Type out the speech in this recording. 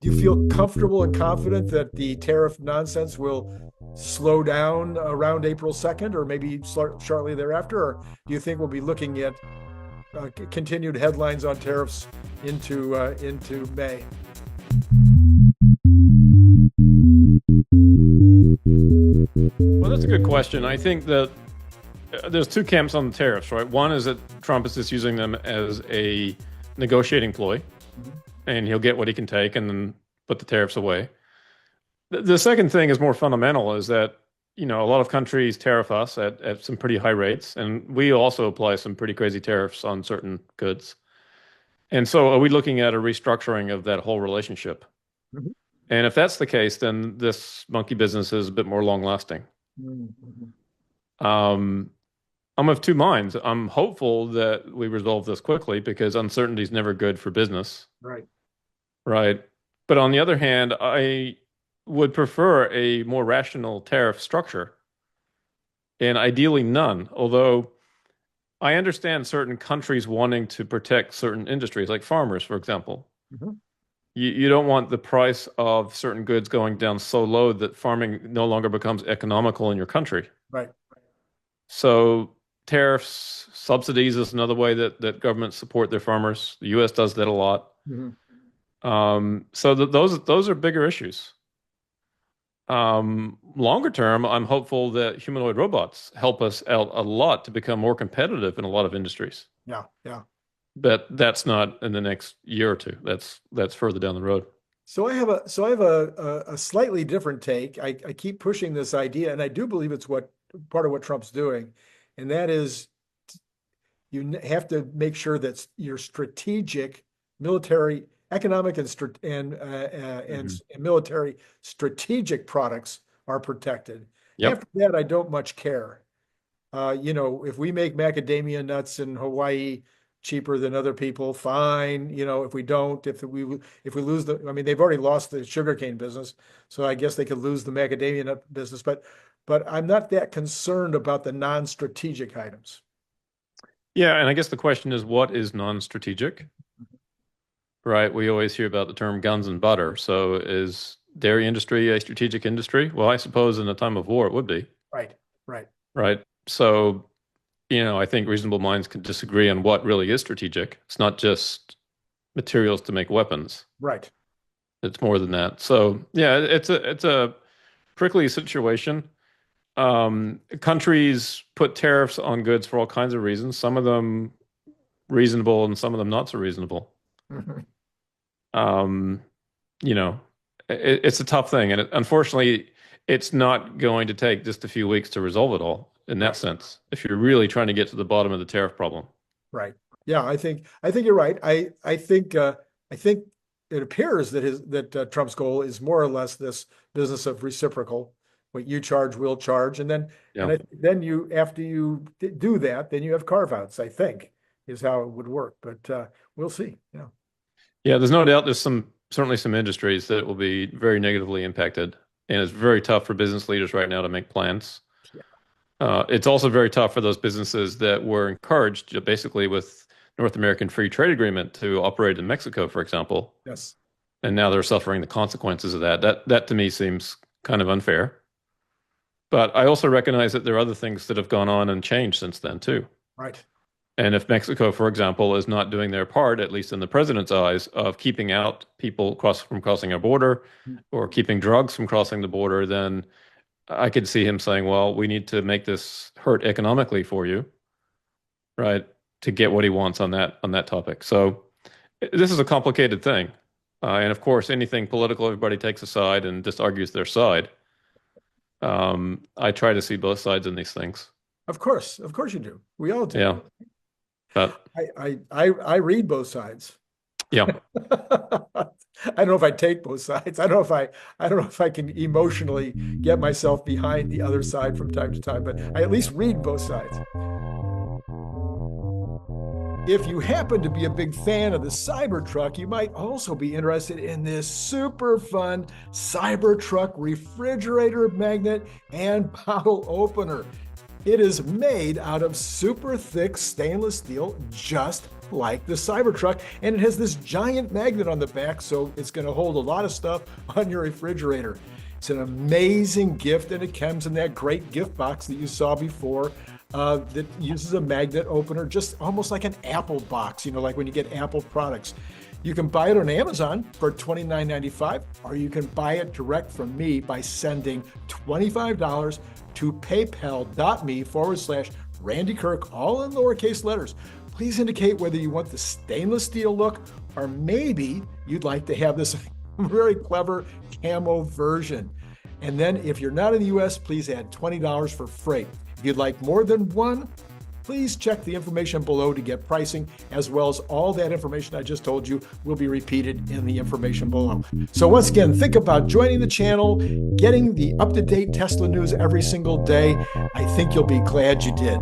do you feel comfortable and confident that the tariff nonsense will slow down around April 2nd, or maybe shortly thereafter? Or do you think we'll be looking at continued headlines on tariffs into May? Well, that's a good question. I think that there's two camps on the tariffs, right? One is that Trump is just using them as a negotiating ploy, and he'll get what he can take and then put the tariffs away. The second thing is more fundamental, is that, a lot of countries tariff us at some pretty high rates, and we also apply some pretty crazy tariffs on certain goods. And so are we looking at a restructuring of that whole relationship? Mm-hmm. And if that's the case, then this monkey business is a bit more long lasting. Mm-hmm. I'm of two minds. I'm hopeful that we resolve this quickly, because uncertainty is never good for business. Right. Right. But on the other hand, I would prefer a more rational tariff structure, and ideally none. Although I understand certain countries wanting to protect certain industries, like farmers, for example. Mm-hmm. You don't want the price of certain goods going down so low that farming no longer becomes economical in your country. Right. So tariffs, subsidies is another way that governments support their farmers. The U.S. does that a lot. Mm-hmm. So those are bigger issues. Longer term, I'm hopeful that humanoid robots help us out a lot to become more competitive in a lot of industries. Yeah, yeah. But that's not in the next year or two. That's further down the road. So I have a slightly different take. I keep pushing this idea, and I do believe it's part of what Trump's doing, and that is you have to make sure that your strategic military, economic, and military strategic products are protected. Yep. After that, I don't much care. If we make macadamia nuts in Hawaii cheaper than other people, fine. If we don't, if we lose they've already lost the sugarcane business, so I guess they could lose the macadamia nut business. But I'm not that concerned about the non-strategic items. Yeah, and I guess the question is, what is non-strategic? Right? We always hear about the term guns and butter. So is dairy industry a strategic industry? Well, I suppose in a time of war it would be. Right. Right. So, I think reasonable minds can disagree on what really is strategic. It's not just materials to make weapons. Right. It's more than that. So, yeah, it's a prickly situation. Countries put tariffs on goods for all kinds of reasons. Some of them reasonable and some of them not so reasonable. Mm-hmm. It's a tough thing, and unfortunately, it's not going to take just a few weeks to resolve it all. In that sense, if you're really trying to get to the bottom of the tariff problem. Right. Yeah, I think you're right. I think it appears that Trump's goal is more or less this business of reciprocal. What you charge, we'll charge, and then after you do that, then you have carve-outs, I think, is how it would work. But we'll see. Yeah. Yeah, there's no doubt there's certainly some industries that will be very negatively impacted, and it's very tough for business leaders right now to make plans. It's also very tough for those businesses that were encouraged basically with North American Free Trade Agreement to operate in Mexico, for example. Yes. And now they're suffering the consequences of that. That to me seems kind of unfair. But I also recognize that there are other things that have gone on and changed since then too. Right. And if Mexico, for example, is not doing their part, at least in the president's eyes, of keeping out people from crossing our border or keeping drugs from crossing the border, then I could see him saying, well, we need to make this hurt economically for you, right, to get what he wants on that topic. So this is a complicated thing. And of course, anything political, everybody takes a side and just argues their side. I try to see both sides in these things. Of course you do. We all do. Yeah. But I read both sides. Yeah. I don't know if I take both sides. I don't know if I can emotionally get myself behind the other side from time to time, but I at least read both sides. If you happen to be a big fan of the Cybertruck, you might also be interested in this super fun Cybertruck refrigerator magnet and bottle opener. It is made out of super thick stainless steel, just like the Cybertruck, and it has this giant magnet on the back, so it's going to hold a lot of stuff on your refrigerator. It's an amazing gift, and it comes in that great gift box that you saw before that uses a magnet opener, just almost like an Apple box, like when you get Apple products. You can buy it on Amazon for $29.95, or you can buy it direct from me by sending $25 to paypal.me/Randy Kirk, all in lowercase letters. Please indicate whether you want the stainless steel look, or maybe you'd like to have this very clever camo version. And then if you're not in the US, please add $20 for freight. If you'd like more than one, please check the information below to get pricing, as well as all that information I just told you will be repeated in the information below. So once again, think about joining the channel, getting the up-to-date Tesla news every single day. I think you'll be glad you did.